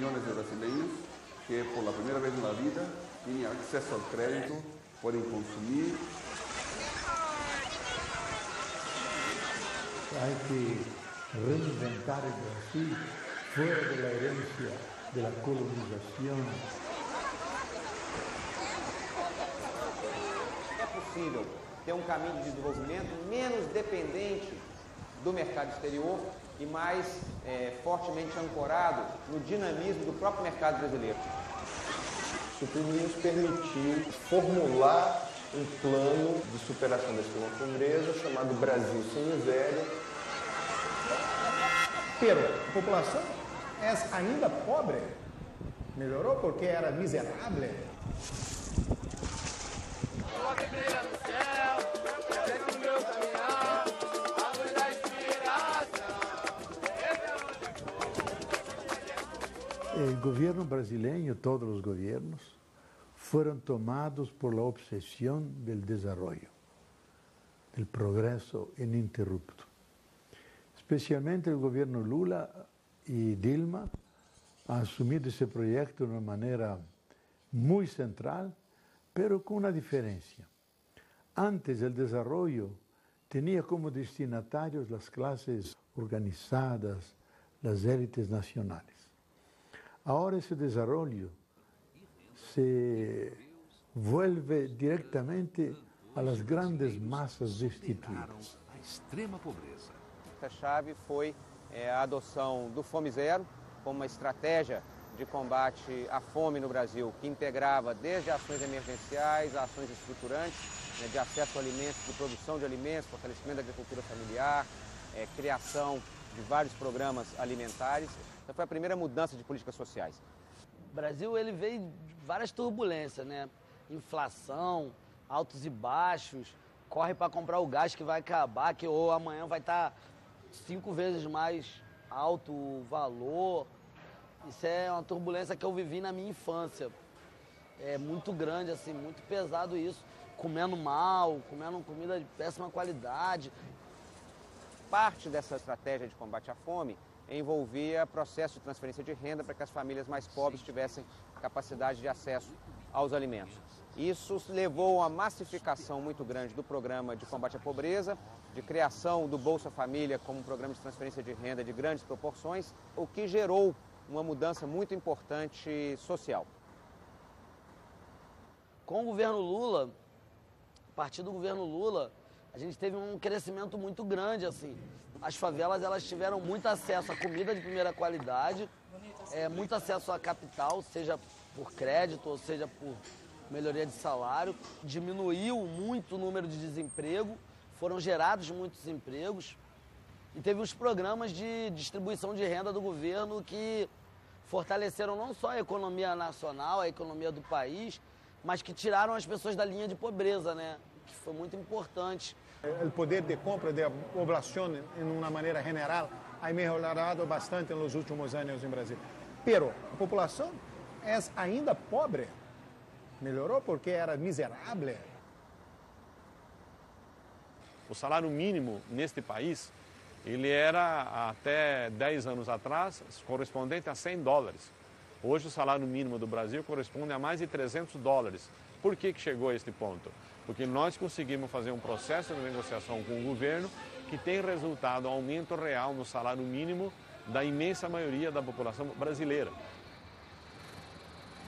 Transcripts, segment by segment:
millones de brasileños que por la primera vez en la vida tienen acceso al crédito, pueden consumir. Hay que reinventar el Brasil fuera de la herencia de la colonización. É possível ter um caminho de desenvolvimento menos dependente do mercado exterior e mais fortemente ancorado no dinamismo do próprio mercado brasileiro. Isso tudo nos permitiu formular um plano de superação da extrema pobreza chamado Brasil Sem Miséria. Pero a população é ainda pobre. Melhorou porque era miserável. El gobierno brasileño, todos los gobiernos, fueron tomados por la obsesión del desarrollo, del progreso ininterrupto. Especialmente el gobierno Lula y Dilma ha asumido ese proyecto de una manera muy central, pero con una diferencia. Antes el desarrollo tenía como destinatarios las clases organizadas, las élites nacionales. Ahora ese desarrollo se vuelve directamente a las grandes masas destituídas. A extrema pobreza. A chave foi a adoção do Fome Zero como uma estratégia de combate à fome no Brasil, que integrava desde ações emergenciais a ações estruturantes, de acesso a alimentos, de produção de alimentos, fortalecimento da agricultura familiar, criação de vários programas alimentares. Então foi a primeira mudança de políticas sociais. O Brasil ele veio de várias turbulências, né? Inflação, altos e baixos, corre para comprar o gás que vai acabar, que ou amanhã vai estar 5 vezes mais alto o valor. Isso é uma turbulência que eu vivi na minha infância. É muito grande, assim, muito pesado isso. Comendo mal, comendo comida de péssima qualidade. Parte dessa estratégia de combate à fome envolvia processo de transferência de renda para que as famílias mais pobres tivessem capacidade de acesso aos alimentos. Isso levou a uma massificação muito grande do programa de combate à pobreza, de criação do Bolsa Família como um programa de transferência de renda de grandes proporções, o que gerou uma mudança muito importante social. Com o governo Lula, a partir do governo Lula, a gente teve um crescimento muito grande, assim. As favelas, elas tiveram muito acesso a comida de primeira qualidade, muito acesso a capital, seja por crédito ou seja por melhoria de salário. Diminuiu muito o número de desemprego, foram gerados muitos empregos. E teve os programas de distribuição de renda do governo que fortaleceram não só a economia nacional, a economia do país, mas que tiraram as pessoas da linha de pobreza, né? Que foi muito importante. O poder de compra da população, de uma maneira geral, ha melhorado bastante nos últimos anos no Brasil. Pero a população é ainda pobre. Melhorou porque era miserável. O salário mínimo neste país, ele era até 10 anos atrás correspondente a $100. Hoje o salário mínimo do Brasil corresponde a mais de $300. Por que chegou a este ponto? Porque nós conseguimos fazer um processo de negociação com o governo que tem resultado um aumento real no salário mínimo da imensa maioria da população brasileira.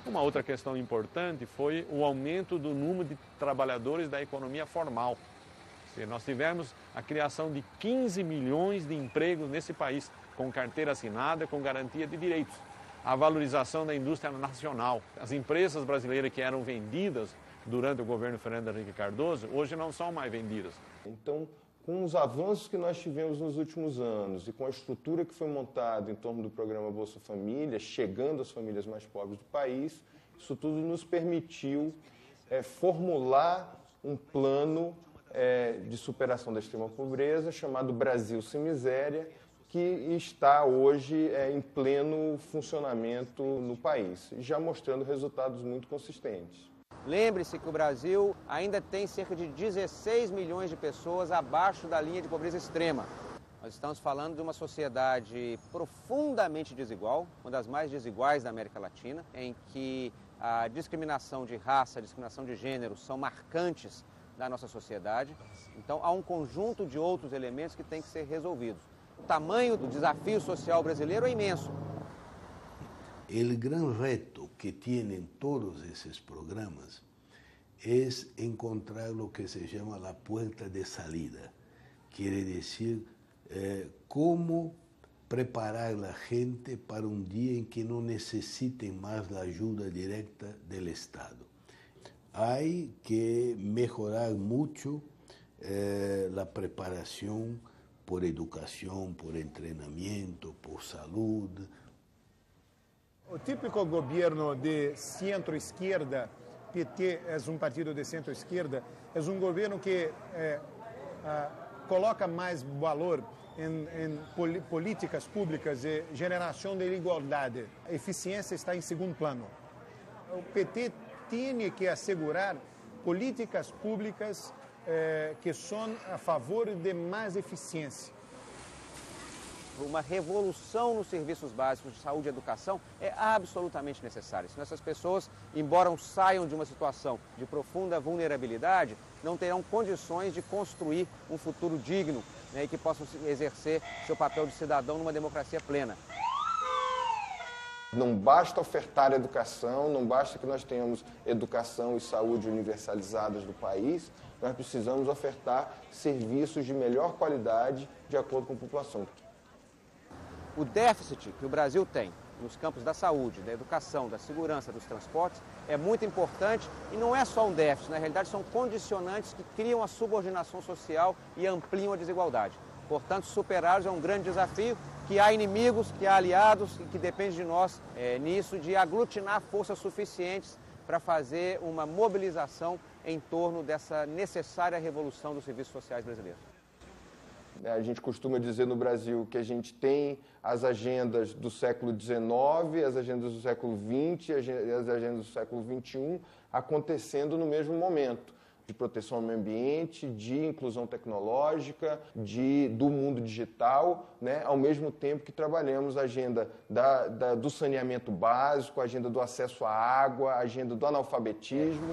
Uma outra questão importante foi o aumento do número de trabalhadores da economia formal. Nós tivemos a criação de 15 milhões de empregos nesse país, com carteira assinada, com garantia de direitos. A valorização da indústria nacional. As empresas brasileiras que eram vendidas durante o governo Fernando Henrique Cardoso, hoje não são mais vendidas. Então, com os avanços que nós tivemos nos últimos anos e com a estrutura que foi montada em torno do programa Bolsa Família, chegando às famílias mais pobres do país, isso tudo nos permitiu formular um plano de superação da extrema pobreza, chamado Brasil Sem Miséria, que está hoje em pleno funcionamento no país, já mostrando resultados muito consistentes. Lembre-se que o Brasil ainda tem cerca de 16 milhões de pessoas abaixo da linha de pobreza extrema. Nós estamos falando de uma sociedade profundamente desigual, uma das mais desiguais da América Latina, em que a discriminação de raça, a discriminação de gênero são marcantes da nossa sociedade. Então, há um conjunto de outros elementos que têm que ser resolvidos. O tamanho do desafio social brasileiro é imenso. O grande reto que têm todos esses programas é encontrar o que se chama a porta de salida. Quer dizer, como preparar a gente para um dia em que não necessitem mais da ajuda direta do Estado. Há que melhorar muito a preparação por educação, por treinamento, por saúde. O típico governo de centro-esquerda, PT é partido de centro-esquerda, é governo que coloca mais valor em políticas públicas de geração de igualdade. A eficiência está em segundo plano. O PT tem que assegurar políticas públicas que são a favor de mais eficiência. Uma revolução nos serviços básicos de saúde e educação é absolutamente necessária. Senão essas pessoas, embora saiam de uma situação de profunda vulnerabilidade, não terão condições de construir um futuro digno, né, e que possam exercer seu papel de cidadão numa democracia plena. Não basta ofertar educação, não basta que nós tenhamos educação e saúde universalizadas no país, nós precisamos ofertar serviços de melhor qualidade de acordo com a população. O déficit que o Brasil tem nos campos da saúde, da educação, da segurança, dos transportes, é muito importante e não é só um déficit, na realidade são condicionantes que criam a subordinação social e ampliam a desigualdade. Portanto, superá-los é um grande desafio, que há inimigos, que há aliados e que depende de nós nisso, de aglutinar forças suficientes para fazer uma mobilização em torno dessa necessária revolução dos serviços sociais brasileiros. A gente costuma dizer no Brasil que a gente tem as agendas do século XIX, as agendas do século XX e as agendas do século XXI acontecendo no mesmo momento, de proteção ao meio ambiente, de inclusão tecnológica, do mundo digital, né? Ao mesmo tempo que trabalhamos a agenda do saneamento básico, a agenda do acesso à água, a agenda do analfabetismo.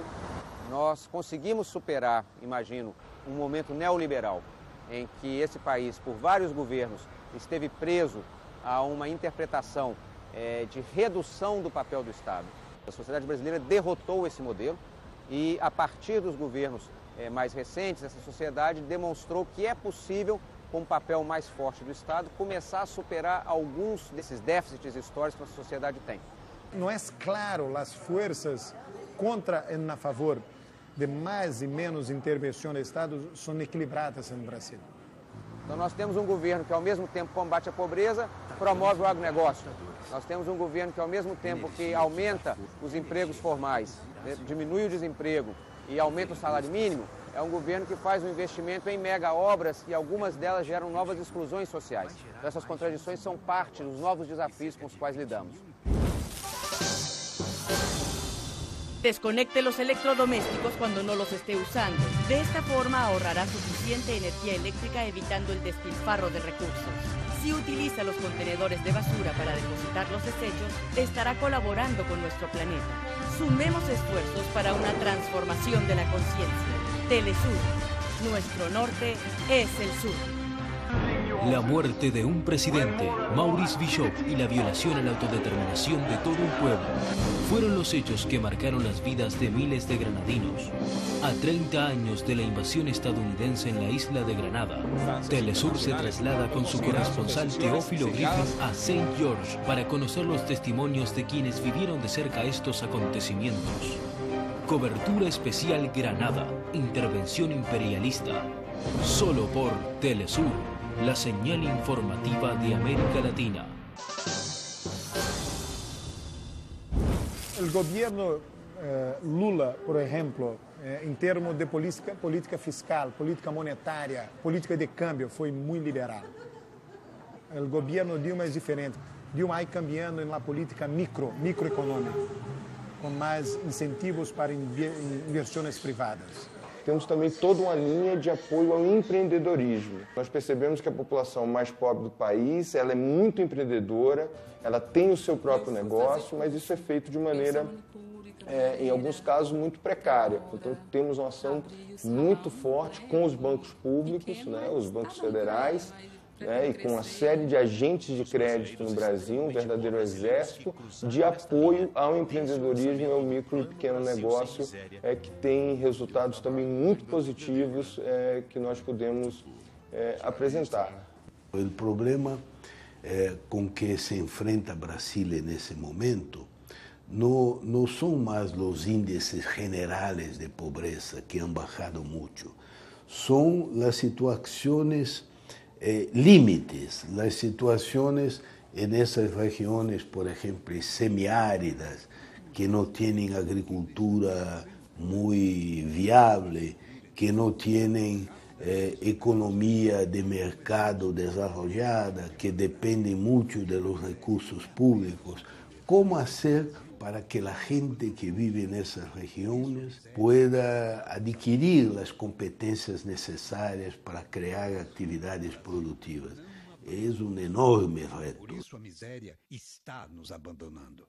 Nós conseguimos superar, imagino, um momento neoliberal, em que esse país, por vários governos, esteve preso a uma interpretação de redução do papel do Estado. A sociedade brasileira derrotou esse modelo e, a partir dos governos mais recentes, essa sociedade demonstrou que é possível, com o papel mais forte do Estado, começar a superar alguns desses déficits históricos que a sociedade tem. Não é claro as forças contra e a favor de mais e menos intervenção do Estado são equilibradas no Brasil. Então nós temos um governo que ao mesmo tempo combate a pobreza, promove o agronegócio. Nós temos um governo que ao mesmo tempo que aumenta os empregos formais, diminui o desemprego e aumenta o salário mínimo, é um governo que faz um investimento em mega obras e algumas delas geram novas exclusões sociais. Então essas contradições são parte dos novos desafios com os quais lidamos. Desconecte los electrodomésticos cuando no los esté usando. De esta forma ahorrará suficiente energía eléctrica evitando el despilfarro de recursos. Si utiliza los contenedores de basura para depositar los desechos, estará colaborando con nuestro planeta. Sumemos esfuerzos para una transformación de la conciencia. Telesur. Nuestro norte es el sur. La muerte de un presidente, Maurice Bishop, y la violación a la autodeterminación de todo un pueblo fueron los hechos que marcaron las vidas de miles de granadinos. A 30 años de la invasión estadounidense en la isla de Granada, Telesur se traslada con su corresponsal Teófilo Griffith a St. George para conocer los testimonios de quienes vivieron de cerca estos acontecimientos. Cobertura especial Granada, intervención imperialista, solo por Telesur, la señal informativa de América Latina. El gobierno Lula, por ejemplo, em termos de política fiscal, política monetária, política de câmbio, foi muito liberal. O governo Dilma é diferente. Dilma vai cambiando na política microeconômica, com mais incentivos para inversões privadas. temos também toda uma linha de apoio ao empreendedorismo. Nós percebemos que a população mais pobre do país, ela é muito empreendedora, ela tem o seu próprio negócio, mas isso é feito de maneira, em alguns casos, muito precária. Então, temos uma ação muito forte com os bancos públicos, né, os bancos federais, e com uma série de agentes de crédito no Brasil, um verdadeiro exército de apoio ao empreendedorismo e ao micro e pequeno negócio, que tem resultados também muito positivos que nós podemos apresentar. O problema com que se enfrenta Brasil nesse momento não são mais os índices generais de pobreza que han bajado muito, são as situações límites, las situaciones en esas regiones, por ejemplo, semiáridas, que no tienen agricultura muy viable, que no tienen economía de mercado desarrollada, que dependen mucho de los recursos públicos. ¿Cómo hacer para que la gente que vive en esas regiones pueda adquirir las competencias necesarias para crear actividades productivas? Es un enorme reto. Por isso a miséria está nos abandonando.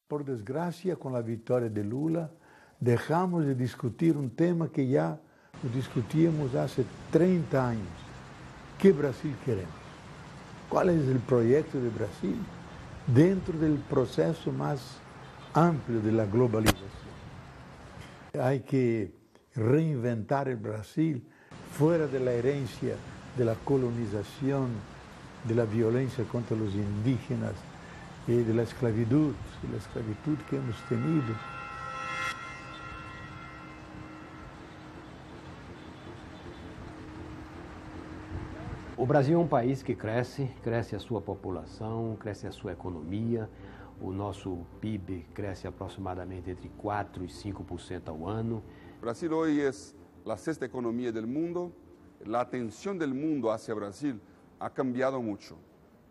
Por desgracia, con la victoria de Lula, dejamos de discutir un tema que ya lo discutíamos hace 30 años. ¿Qué Brasil queremos? ¿Cuál es el proyecto de Brasil dentro del proceso más amplio de la globalización? Hay que reinventar el Brasil fuera de la herencia de la colonización, de la violencia contra los indígenas y de la esclavitud que hemos tenido. O Brasil é um país que cresce a sua população, cresce a sua economia. O nosso PIB cresce aproximadamente entre 4% e 5% ao ano. Brasil hoy es la sexta economía del mundo. La atención del mundo hacia Brasil ha cambiado mucho.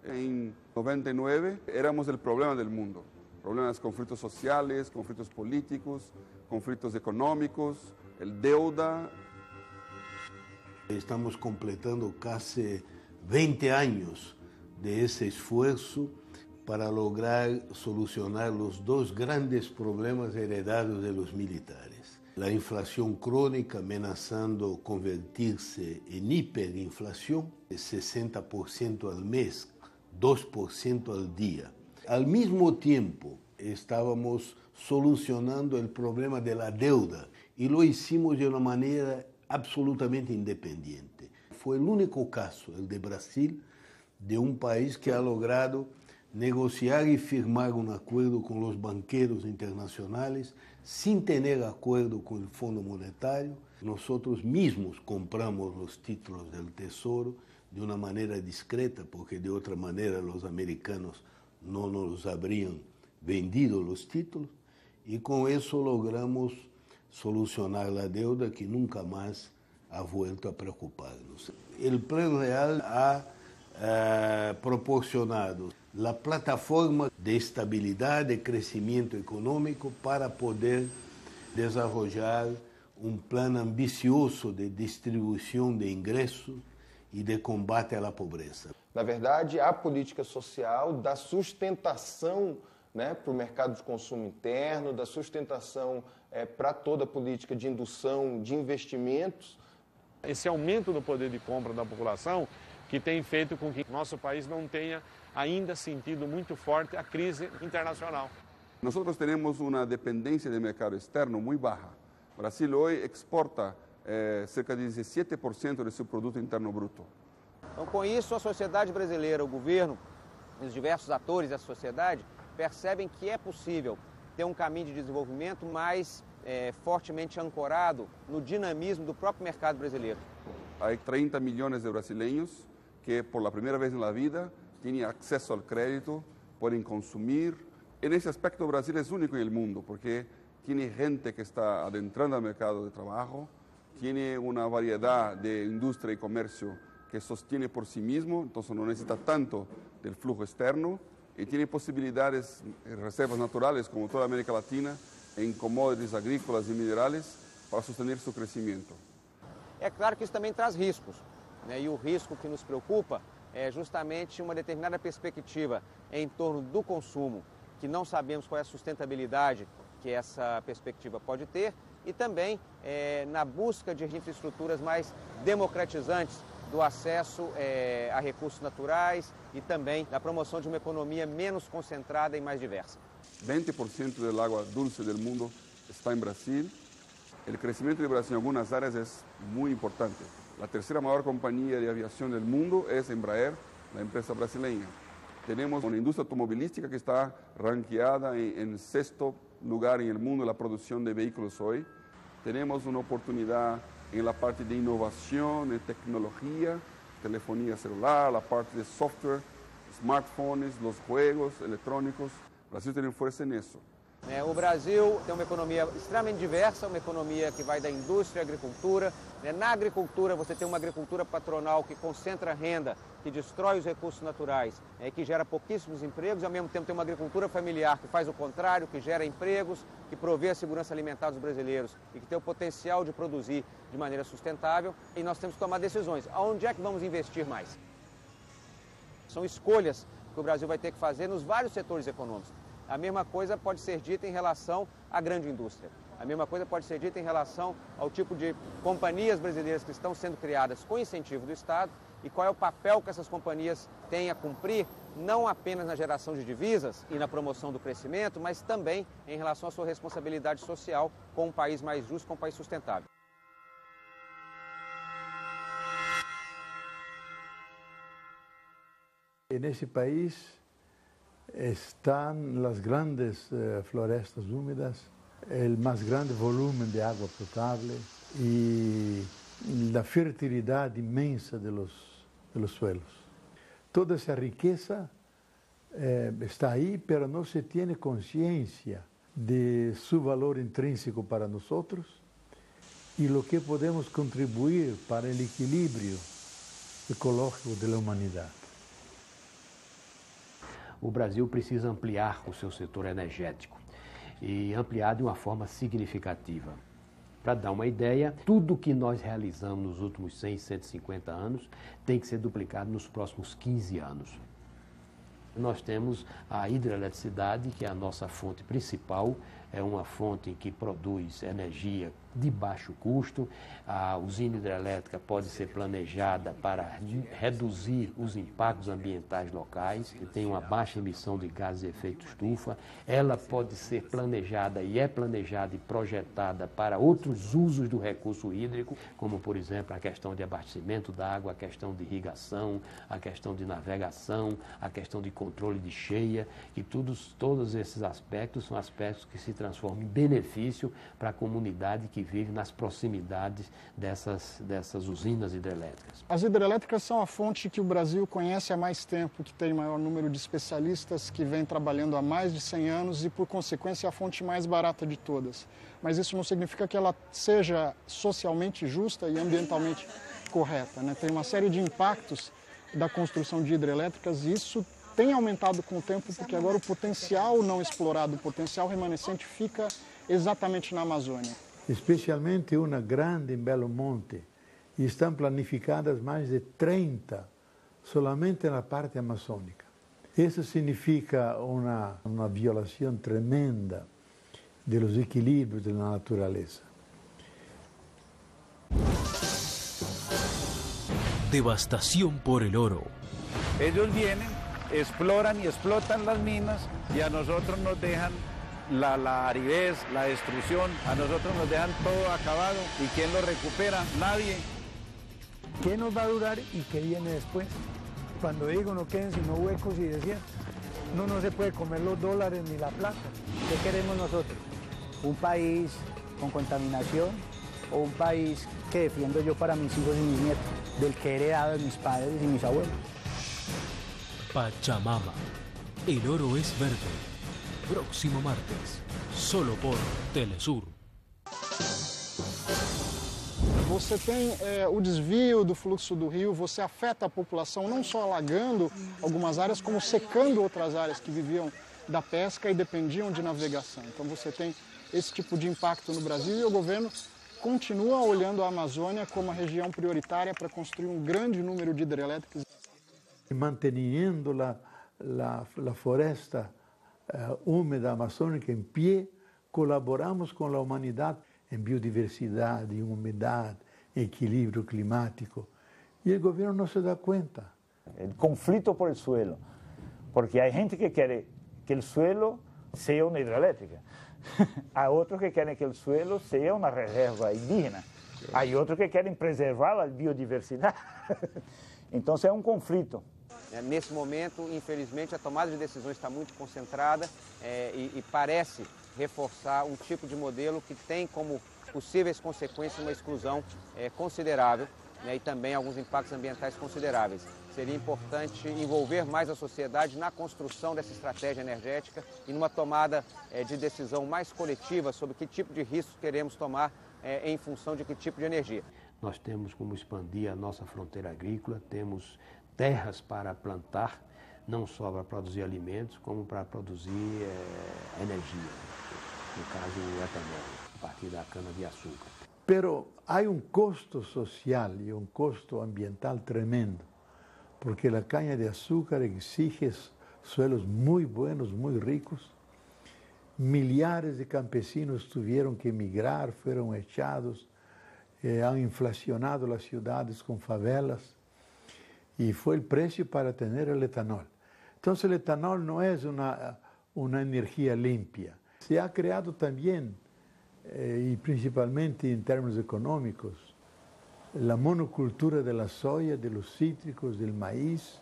En 99 éramos el problema del mundo. Problemas, conflictos sociales, conflictos políticos, conflictos económicos, el deuda. Estamos completando casi 20 años de ese esfuerzo para lograr solucionar los dos grandes problemas heredados de los militares. La inflación crónica amenazando convertirse en hiperinflación, de 60% al mes, 2% al día. Al mismo tiempo, estábamos solucionando el problema de la deuda y lo hicimos de una manera absolutamente independiente. Fue el único caso, el de Brasil, de un país que ha logrado negociar y firmar un acuerdo con los banqueros internacionales sin tener acuerdo con el Fondo Monetario. Nosotros mismos compramos los títulos del Tesoro de una manera discreta, porque de otra manera los americanos no nos habrían vendido los títulos, y con eso logramos solucionar la deuda que nunca más ha vuelto a preocuparnos. El Plan Real ha proporcionado la plataforma de estabilidad, de crecimiento económico para poder desarrollar un plan ambicioso de distribuição de ingressos e de combate à pobreza. Na verdade, a política social da sustentação, para o mercado de consumo interno, da sustentação para toda a política de indução de investimentos. Esse aumento do poder de compra da população que tem feito com que nosso país não tenha ainda sentido muito forte a crise internacional. Nós temos uma dependência do mercado externo muito baixa. O Brasil hoje exporta cerca de 17% de seu produto interno bruto. Então, com isso, a sociedade brasileira, o governo e os diversos atores da sociedade percebem que é possível ter um caminho de desenvolvimento mais fortemente ancorado no dinamismo do próprio mercado brasileiro. Há 30 milhões de brasileiros que, por la primeira vez na vida, têm acesso ao crédito, podem consumir. En ese aspecto, Brasil es único en el mundo porque tiene gente que está adentrando al mercado de trabajo, tiene una variedad de industria y comercio que sostiene por sí mismo, entonces no necesita tanto del flujo externo y tiene posibilidades, reservas naturales como toda América Latina, en commodities agrícolas y minerales para sostener su crecimiento. É claro que isso também traz riscos, né? E o risco que nos preocupa é justamente uma determinada perspectiva em torno do consumo, que não sabemos qual é a sustentabilidade que essa perspectiva pode ter, e também na busca de infraestruturas mais democratizantes do acesso a recursos naturais e também da promoção de uma economia menos concentrada e mais diversa. 20% del agua dulce del mundo está en Brasil. El crecimiento de Brasil en algunas áreas es muy importante. La tercera mayor compañía de aviación del mundo es Embraer, la empresa brasileña. Tenemos una industria automovilística que está ranqueada en sexto lugar en el mundo en la producción de vehículos hoy. Tenemos una oportunidad en la parte de innovación, de tecnología, telefonía celular, la parte de software, smartphones, los juegos electrónicos. Brasil tem força nisso. O Brasil tem uma economia extremamente diversa, uma economia que vai da indústria à agricultura. Na agricultura, você tem uma agricultura patronal que concentra renda, que destrói os recursos naturais, que gera pouquíssimos empregos, e ao mesmo tempo tem uma agricultura familiar que faz o contrário, que gera empregos, que provê a segurança alimentar dos brasileiros e que tem o potencial de produzir de maneira sustentável. E nós temos que tomar decisões. Aonde é que vamos investir mais? São escolhas que o Brasil vai ter que fazer nos vários setores econômicos. A mesma coisa pode ser dita em relação à grande indústria. A mesma coisa pode ser dita em relação ao tipo de companhias brasileiras que estão sendo criadas com incentivo do Estado e qual é o papel que essas companhias têm a cumprir, não apenas na geração de divisas e na promoção do crescimento, mas também em relação à sua responsabilidade social com um país mais justo, com um país sustentável. Nesse país están las grandes florestas húmedas, el más grande volumen de agua potable y la fertilidad inmensa de los suelos. Toda esa riqueza está ahí, pero no se tiene conciencia de su valor intrínseco para nosotros y lo que podemos contribuir para el equilibrio ecológico de la humanidad. O Brasil precisa ampliar o seu setor energético e ampliar de uma forma significativa. Para dar uma ideia, tudo que nós realizamos nos últimos 100, 150 anos tem que ser duplicado nos próximos 15 anos. Nós temos a hidroeletricidade, que é a nossa fonte principal, é uma fonte que produz energia de baixo custo. A usina hidrelétrica pode ser planejada para reduzir os impactos ambientais locais, que tem uma baixa emissão de gases de efeito estufa. Ela pode ser planejada e é planejada e projetada para outros usos do recurso hídrico, como, por exemplo, a questão de abastecimento da água, a questão de irrigação, a questão de navegação, a questão de controle de cheia, e todos esses aspectos são aspectos que se transformam em benefício para a comunidade que vive nas proximidades dessas usinas hidrelétricas. As hidrelétricas são a fonte que o Brasil conhece há mais tempo, que tem maior número de especialistas, que vem trabalhando há mais de 100 anos e, por consequência, é a fonte mais barata de todas. Mas isso não significa que ela seja socialmente justa e ambientalmente correta, né? Tem uma série de impactos da construção de hidrelétricas e isso tem aumentado com o tempo, porque agora o potencial não explorado, o potencial remanescente fica exatamente na Amazônia. Especialmente uma grande em Belo Monte, e estão planificadas mais de 30 solamente na parte amazônica. Isso significa uma violação tremenda dos equilíbrios da natureza. Devastación por el oro. Ellos vienen, exploran y explotan las minas y a nosotros nos dejan la aridez, la destrucción, a nosotros nos dejan todo acabado. ¿Y quién lo recupera? Nadie. ¿Qué nos va a durar y qué viene después? Cuando digo no queden sino huecos y desiertos. No se puede comer los dólares ni la plata. ¿Qué queremos nosotros? ¿Un país con contaminación o un país que defiendo yo para mis hijos y mis nietos, del que he heredado de mis padres y mis abuelos? Pachamama. El oro es verde. Próximo martes, solo por Telesur. Você tem o desvio do fluxo do rio, você afeta a população não só alagando algumas áreas, como secando outras áreas que viviam da pesca e dependiam de navegação. Então você tem esse tipo de impacto no Brasil e o governo continua olhando a Amazônia como a região prioritária para construir um grande número de hidrelétricas. Manteniendo la floresta húmeda amazónica en pie, colaboramos con la humanidad en biodiversidad, en humedad, equilibrio climático. Y el gobierno no se da cuenta. El conflicto por el suelo, porque hay gente que quiere que el suelo sea una hidroeléctrica, hay otros que quieren que el suelo sea una reserva indígena, hay otros que quieren preservar la biodiversidad. Entonces é um conflito. Nesse momento, infelizmente, a tomada de decisões está muito concentrada e parece reforçar um tipo de modelo que tem como possíveis consequências uma exclusão considerável, né, e também alguns impactos ambientais consideráveis. Seria importante envolver mais a sociedade na construção dessa estratégia energética e numa tomada de decisão mais coletiva sobre que tipo de risco queremos tomar em função de que tipo de energia. Nós temos como expandir a nossa fronteira agrícola, temos terras para plantar, não só para produzir alimentos, como para produzir energia, no caso o etanol, a partir da cana-de-açúcar. Pero hay un costo social y un costo ambiental tremendo, porque la caña de azúcar exige suelos muy buenos, muy ricos. Milhares de campesinos tuvieron que emigrar, fueron echados, han inflacionado las ciudades con favelas y fue el precio para tener el etanol. Entonces el etanol no es una energía limpia. Se ha creado también, y principalmente en términos económicos, la monocultura de la soya, de los cítricos, del maíz,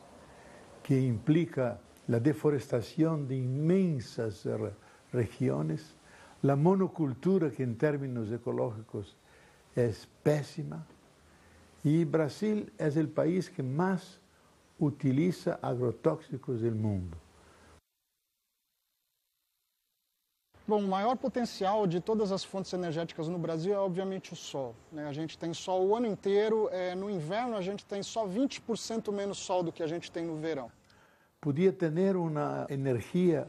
que implica la deforestación de inmensas regiones, la monocultura que en términos ecológicos es pésima, y Brasil es el país que más utiliza agrotóxicos del mundo. Bom, o maior potencial de todas as fontes energéticas no Brasil é, obviamente, o sol, né? A gente tem sol o ano inteiro, no inverno a gente tem só 20% menos sol do que a gente tem no verão. Podia ter uma energia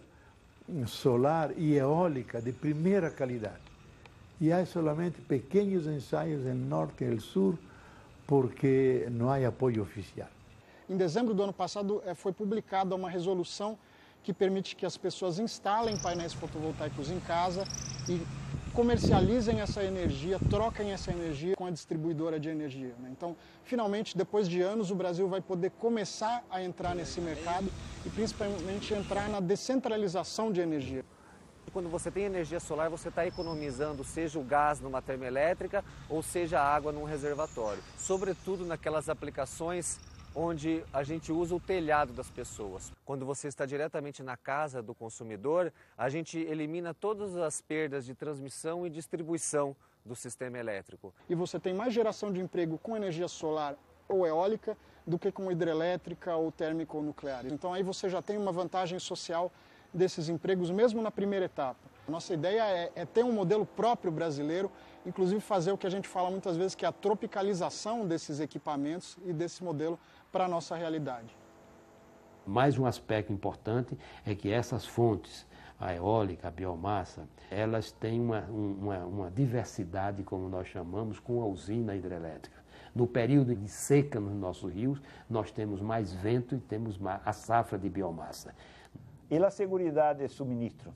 solar e eólica de primeira qualidade. E há solamente pequenos ensaios no norte e no sul, porque não há apoio oficial. Em dezembro do ano passado foi publicada uma resolução que permite que as pessoas instalem painéis fotovoltaicos em casa e comercializem essa energia, troquem essa energia com a distribuidora de energia, né? Então, finalmente, depois de anos, o Brasil vai poder começar a entrar nesse mercado e principalmente entrar na descentralização de energia. Quando você tem energia solar, você está economizando seja o gás numa termoelétrica ou seja a água num reservatório. Sobretudo naquelas aplicações onde a gente usa o telhado das pessoas. Quando você está diretamente na casa do consumidor, a gente elimina todas as perdas de transmissão e distribuição do sistema elétrico. E você tem mais geração de emprego com energia solar ou eólica do que com hidrelétrica ou térmica ou nuclear. Então aí você já tem uma vantagem social desses empregos, mesmo na primeira etapa. Nossa ideia é ter um modelo próprio brasileiro, inclusive fazer o que a gente fala muitas vezes, que é a tropicalização desses equipamentos e desse modelo para a nossa realidade. Mais um aspecto importante é que essas fontes, a eólica, a biomassa, elas têm uma diversidade, como nós chamamos, com a usina hidrelétrica. No período de seca nos nossos rios, nós temos mais vento e temos a safra de biomassa. E a segurança de suministro?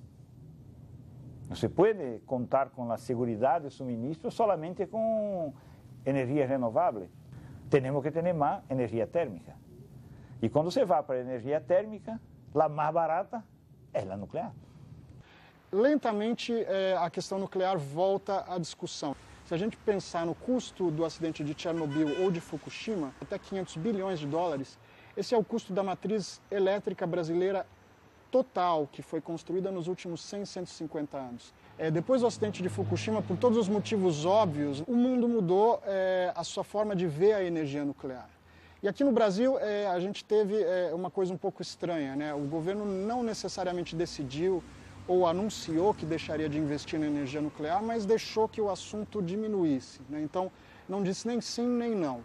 Não se pode contar com a segurança de suministro solamente com energia renovável. Temos que ter mais energia térmica. E quando se vai para a energia térmica, a mais barata é a nuclear. Lentamente, a questão nuclear volta à discussão. Se a gente pensar no custo do acidente de Chernobyl ou de Fukushima, até 500 bilhões de dólares, esse é o custo da matriz elétrica brasileira total, que foi construída nos últimos 100, 150 anos. Depois do acidente de Fukushima, por todos os motivos óbvios, o mundo mudou a sua forma de ver a energia nuclear. E aqui no Brasil, a gente teve uma coisa um pouco estranha, né? O governo não necessariamente decidiu ou anunciou que deixaria de investir na energia nuclear, mas deixou que o assunto diminuísse, né? Então, não disse nem sim nem não.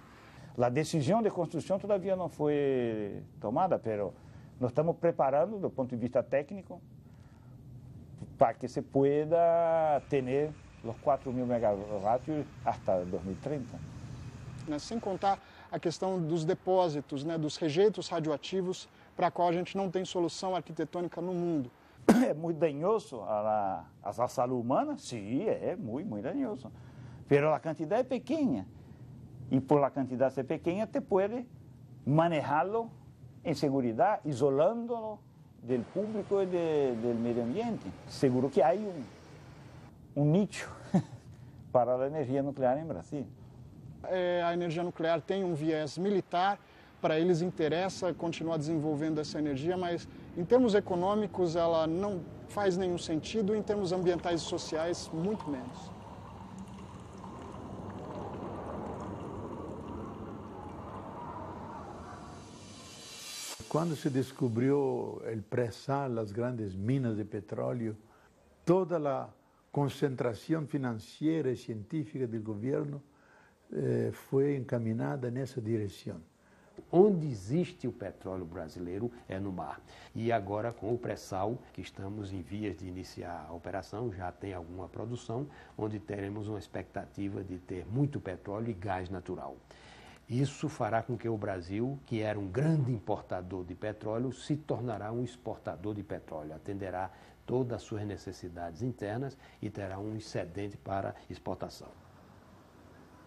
A decisão de construção todavia não foi tomada, mas nós estamos preparando do ponto de vista técnico para que se pueda ter os 4.000 megawatts até 2030. Sem contar a questão dos depósitos, dos rejeitos radioativos, para a qual a gente não tem solução arquitetônica no mundo. É muito danoso a la salud humana? Sí, es muy dañoso. Pero la cantidad es pequeña. Y por la cantidad ser pequeña, te puede manejarlo en seguridad, isolándolo del público y del medio ambiente. Seguro que hay un nicho para la energía nuclear en Brasil. A energia nuclear tem um viés militar, para eles interessa continuar desenvolvendo essa energia, mas em termos econômicos ela não faz nenhum sentido, em termos ambientais e sociais, muito menos. Quando se descobriu o pré-sal, as grandes minas de petróleo, toda a concentração financeira e científica do governo foi encaminhada nessa direção. Onde existe o petróleo brasileiro é no mar. E agora, com o pré-sal, que estamos em vias de iniciar a operação, já tem alguma produção, onde teremos uma expectativa de ter muito petróleo e gás natural. Isso fará com que o Brasil, que era um grande importador de petróleo, se tornará um exportador de petróleo, atenderá todas as suas necessidades internas e terá um excedente para exportação.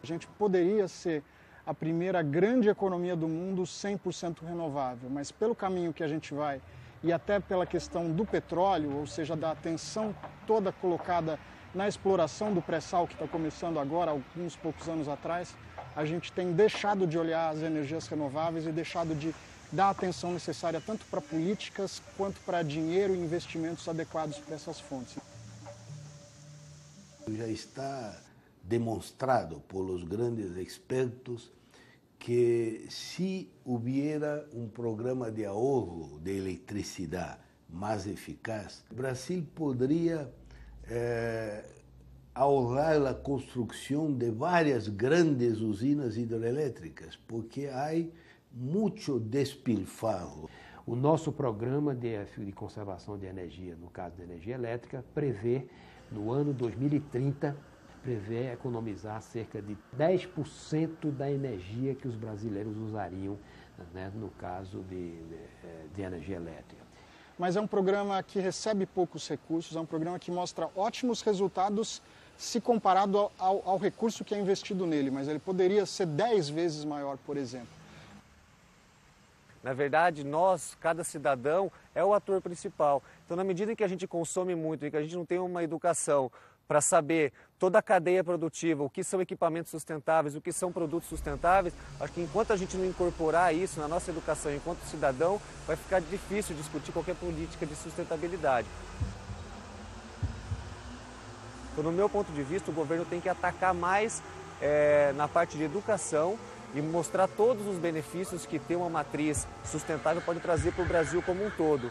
A gente poderia ser a primeira grande economia do mundo 100% renovável, mas pelo caminho que a gente vai e até pela questão do petróleo, ou seja, da atenção toda colocada na exploração do pré-sal que está começando agora, alguns poucos anos atrás, a gente tem deixado de olhar as energias renováveis e deixado de dar a atenção necessária tanto para políticas quanto para dinheiro e investimentos adequados para essas fontes. Já está demonstrado por los grandes expertos que si hubiera un programa de ahorro de electricidad más eficaz, Brasil podría ahorrar la construcción de varias grandes usinas hidroelétricas, porque hay mucho despilfarro. O nosso programa de conservação de energia, no caso da energia elétrica, prevê, no ano 2030, prevê economizar cerca de 10% da energia que os brasileiros usariam, no caso de energia elétrica. Mas é um programa que recebe poucos recursos, é um programa que mostra ótimos resultados se comparado ao recurso que é investido nele, mas ele poderia ser 10 vezes maior, por exemplo. Na verdade, nós, cada cidadão, é o ator principal. Então, na medida em que a gente consome muito e que a gente não tem uma educação para saber toda a cadeia produtiva, o que são equipamentos sustentáveis, o que são produtos sustentáveis, acho que enquanto a gente não incorporar isso na nossa educação enquanto cidadão, vai ficar difícil discutir qualquer política de sustentabilidade. Então, no meu ponto de vista, o governo tem que atacar mais na parte de educação e mostrar todos os benefícios que ter uma matriz sustentável pode trazer para o Brasil como um todo.